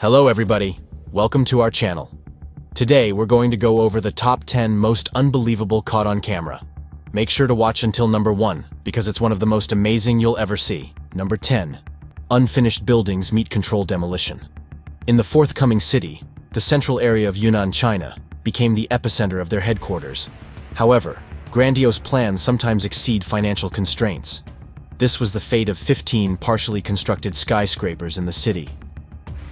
Hello everybody, welcome to our channel. Today we're going to go over the top 10 most unbelievable caught on camera. Make sure to watch until number 1, because it's one of the most amazing you'll ever see. Number 10. Unfinished buildings meet controlled demolition. In the forthcoming city, the central area of Yunnan, China, became the epicenter of their headquarters. However, grandiose plans sometimes exceed financial constraints. This was the fate of 15 partially constructed skyscrapers in the city.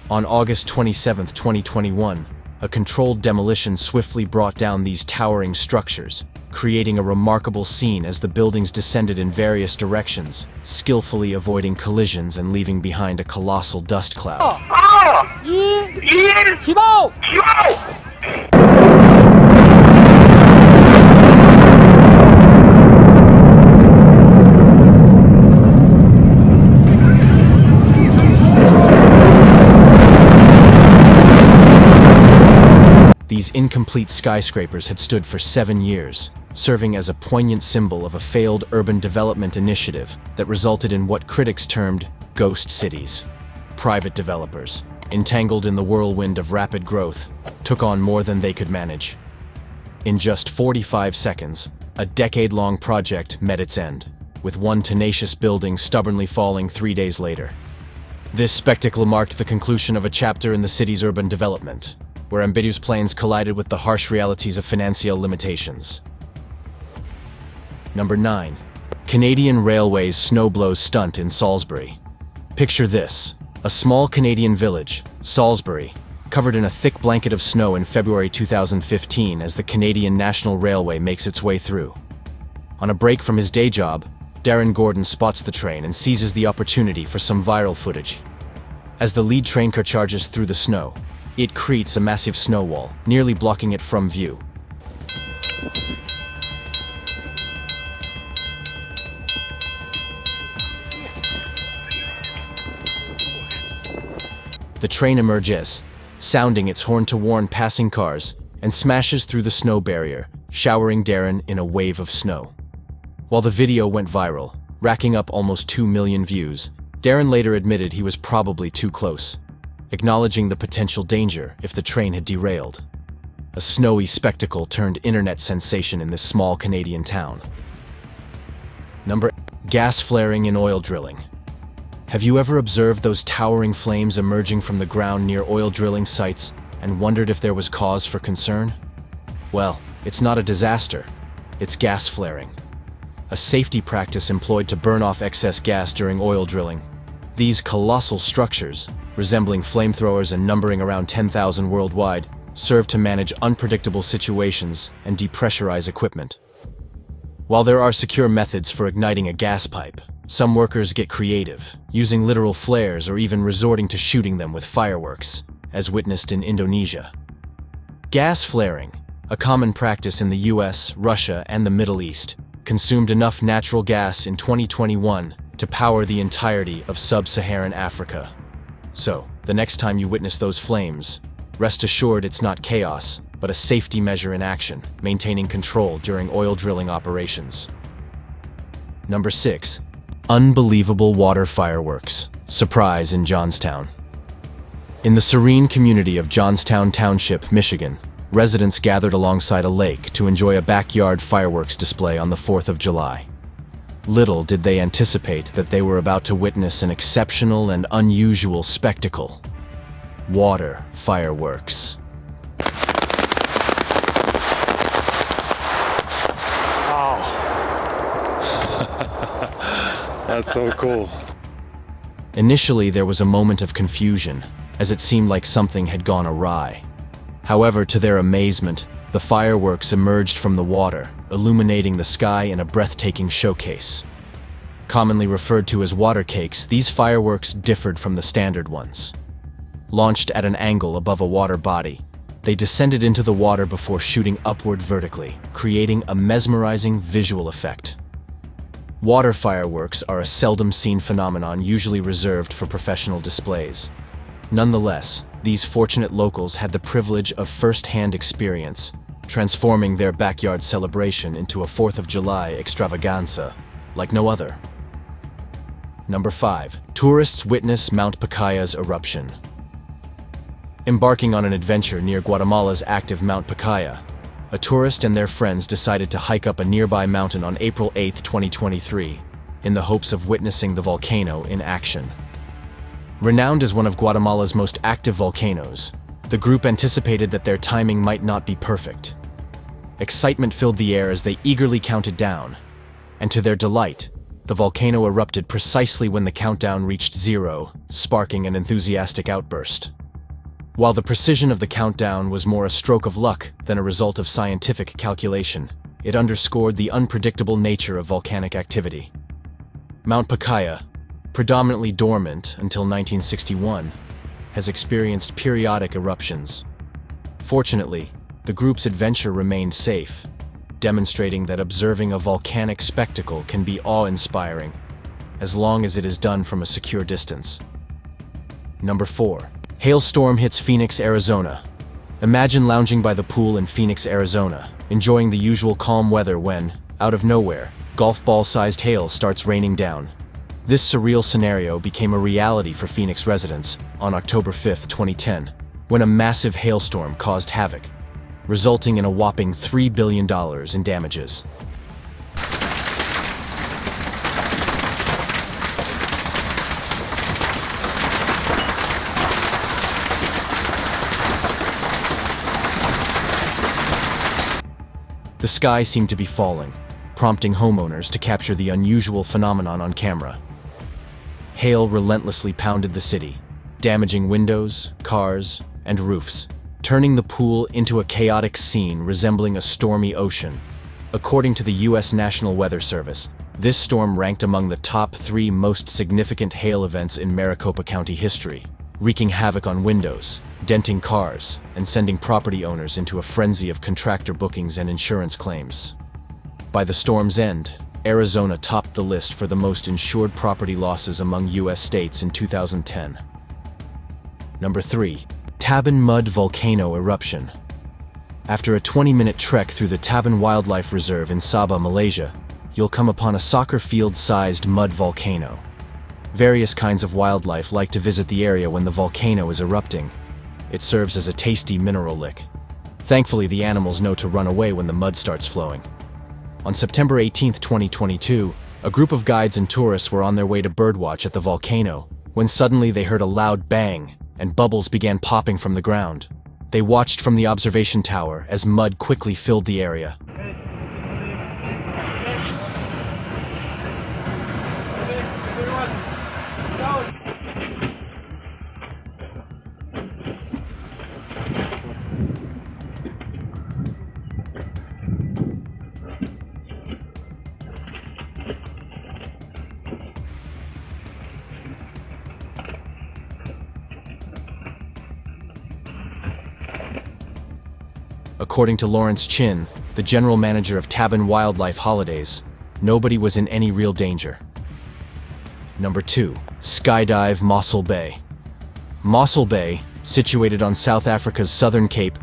On August 27, 2021, a controlled demolition swiftly brought down these towering structures, creating a remarkable scene as the buildings descended in various directions, skillfully avoiding collisions and leaving behind a colossal dust cloud. These incomplete skyscrapers had stood for 7 years, serving as a poignant symbol of a failed urban development initiative that resulted in what critics termed ghost cities. Private developers, entangled in the whirlwind of rapid growth, took on more than they could manage. In just 45 seconds, a decade-long project met its end, with one tenacious building stubbornly falling 3 days later. This spectacle marked the conclusion of a chapter in the city's urban development, where ambitious plans collided with the harsh realities of financial limitations. Number 9. Canadian Railway's snowblows stunt in Salisbury. Picture this: a small Canadian village, Salisbury, covered in a thick blanket of snow in February 2015 as the Canadian National Railway makes its way through. On a break from his day job, Darren Gordon spots the train and seizes the opportunity for some viral footage. As the lead train car charges through the snow, it creates a massive snow wall, nearly blocking it from view. The train emerges, sounding its horn to warn passing cars, and smashes through the snow barrier, showering Darren in a wave of snow. While the video went viral, racking up almost 2 million views, Darren later admitted he was probably too close, acknowledging the potential danger if the train had derailed. A snowy spectacle turned internet sensation in this small Canadian town. Number 8. Gas flaring in oil drilling. Have you ever observed those towering flames emerging from the ground near oil drilling sites and wondered if there was cause for concern? Well, it's not a disaster, it's gas flaring, a safety practice employed to burn off excess gas during oil drilling. These colossal structures, resembling flamethrowers and numbering around 10,000 worldwide, serve to manage unpredictable situations and depressurize equipment. While there are secure methods for igniting a gas pipe, some workers get creative, using literal flares or even resorting to shooting them with fireworks, as witnessed in Indonesia. Gas flaring, a common practice in the US, Russia, and the Middle East, consumed enough natural gas in 2021 to power the entirety of sub-Saharan Africa. So, the next time you witness those flames, rest assured it's not chaos, but a safety measure in action, maintaining control during oil drilling operations. Number 6. Unbelievable water fireworks. Surprise in Johnstown. In the serene community of Johnstown Township, Michigan, residents gathered alongside a lake to enjoy a backyard fireworks display on the 4th of July. Little did they anticipate that they were about to witness an exceptional and unusual spectacle: water fireworks. Wow. That's so cool. Initially, there was a moment of confusion, as it seemed like something had gone awry. However, to their amazement, the fireworks emerged from the water, illuminating the sky in a breathtaking showcase. Commonly referred to as water cakes, these fireworks differed from the standard ones. Launched at an angle above a water body, they descended into the water before shooting upward vertically, creating a mesmerizing visual effect. Water fireworks are a seldom-seen phenomenon usually reserved for professional displays. Nonetheless, these fortunate locals had the privilege of first-hand experience, transforming their backyard celebration into a 4th of July extravaganza like no other. Number 5. Tourists witness Mount Pakaya's eruption. Embarking on an adventure near Guatemala's active Mount Pacaya, a tourist and their friends decided to hike up a nearby mountain on April 8, 2023, in the hopes of witnessing the volcano in action. Renowned as one of Guatemala's most active volcanoes, the group anticipated that their timing might not be perfect. Excitement filled the air as they eagerly counted down, and to their delight, the volcano erupted precisely when the countdown reached 0, sparking an enthusiastic outburst. While the precision of the countdown was more a stroke of luck than a result of scientific calculation, it underscored the unpredictable nature of volcanic activity. Mount Pacaya, predominantly dormant until 1961, has experienced periodic eruptions. Fortunately, the group's adventure remained safe, demonstrating that observing a volcanic spectacle can be awe-inspiring, as long as it is done from a secure distance. Number 4. Hailstorm hits Phoenix, Arizona. Imagine lounging by the pool in Phoenix, Arizona, enjoying the usual calm weather when, out of nowhere, golf ball-sized hail starts raining down. This surreal scenario became a reality for Phoenix residents on October 5, 2010, when a massive hailstorm caused havoc, resulting in a whopping $3 billion in damages. The sky seemed to be falling, prompting homeowners to capture the unusual phenomenon on camera. Hail relentlessly pounded the city, damaging windows, cars, and roofs, turning the pool into a chaotic scene resembling a stormy ocean. According to the U.S. National Weather Service, this storm ranked among the top 3 most significant hail events in Maricopa County history, wreaking havoc on windows, denting cars, and sending property owners into a frenzy of contractor bookings and insurance claims. By the storm's end, Arizona topped the list for the most insured property losses among U.S. states in 2010. Number 3. Taban Mud Volcano Eruption. After a 20-minute trek through the Taban Wildlife Reserve in Sabah, Malaysia, you'll come upon a soccer field-sized mud volcano. Various kinds of wildlife like to visit the area when the volcano is erupting. It serves as a tasty mineral lick. Thankfully, the animals know to run away when the mud starts flowing. On September 18, 2022, a group of guides and tourists were on their way to birdwatch at the volcano when suddenly they heard a loud bang and bubbles began popping from the ground. They watched from the observation tower as mud quickly filled the area. According to Lawrence Chin, the general manager of Taban Wildlife Holidays, nobody was in any real danger. Number 2. Skydive Mossel Bay. Mossel Bay, situated on South Africa's southern cape,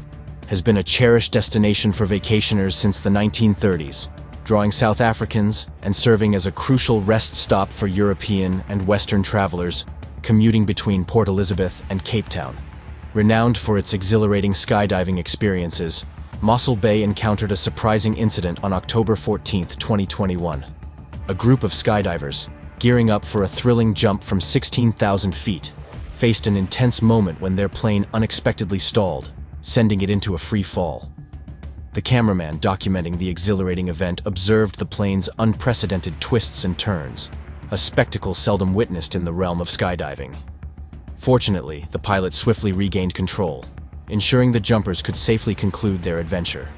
has been a cherished destination for vacationers since the 1930s, drawing South Africans and serving as a crucial rest stop for European and Western travelers commuting between Port Elizabeth and Cape Town. Renowned for its exhilarating skydiving experiences, Mossel Bay encountered a surprising incident on October 14, 2021. A group of skydivers, gearing up for a thrilling jump from 16,000 feet, faced an intense moment when their plane unexpectedly stalled, sending it into a free fall. The cameraman documenting the exhilarating event observed the plane's unprecedented twists and turns, a spectacle seldom witnessed in the realm of skydiving. Fortunately, the pilot swiftly regained control, ensuring the jumpers could safely conclude their adventure.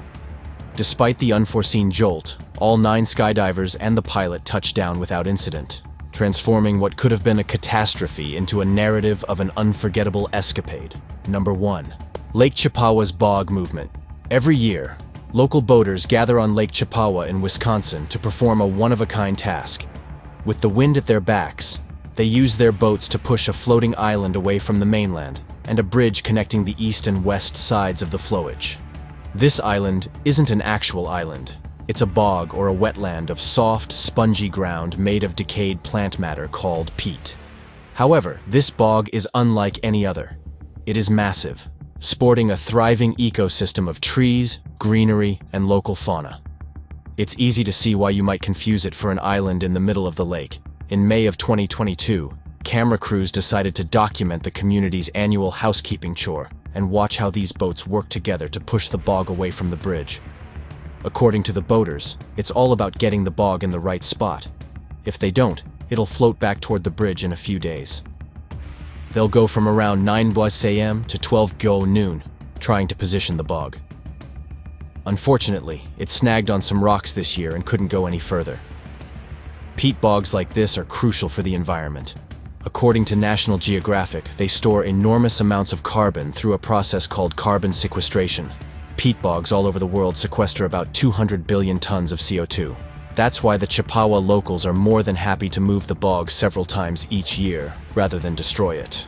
Despite the unforeseen jolt, all 9 skydivers and the pilot touched down without incident, transforming what could have been a catastrophe into a narrative of an unforgettable escapade. Number 1. Lake Chippewa's Bog Movement. Every year, local boaters gather on Lake Chippewa in Wisconsin to perform a one-of-a-kind task. With the wind at their backs, they use their boats to push a floating island away from the mainland and a bridge connecting the east and west sides of the flowage. This island isn't an actual island. It's a bog or a wetland of soft, spongy ground made of decayed plant matter called peat. However, this bog is unlike any other. It is massive, sporting a thriving ecosystem of trees, greenery, and local fauna. It's easy to see why you might confuse it for an island in the middle of the lake. In May of 2022, camera crews decided to document the community's annual housekeeping chore and watch how these boats work together to push the bog away from the bridge. According to the boaters, it's all about getting the bog in the right spot. If they don't, it'll float back toward the bridge in a few days. They'll go from around 9 a.m. to 12 noon, trying to position the bog. Unfortunately, it snagged on some rocks this year and couldn't go any further. Peat bogs like this are crucial for the environment. According to National Geographic, they store enormous amounts of carbon through a process called carbon sequestration. Peat bogs all over the world sequester about 200 billion tons of CO2. That's why the Chippewa locals are more than happy to move the bog several times each year, rather than destroy it.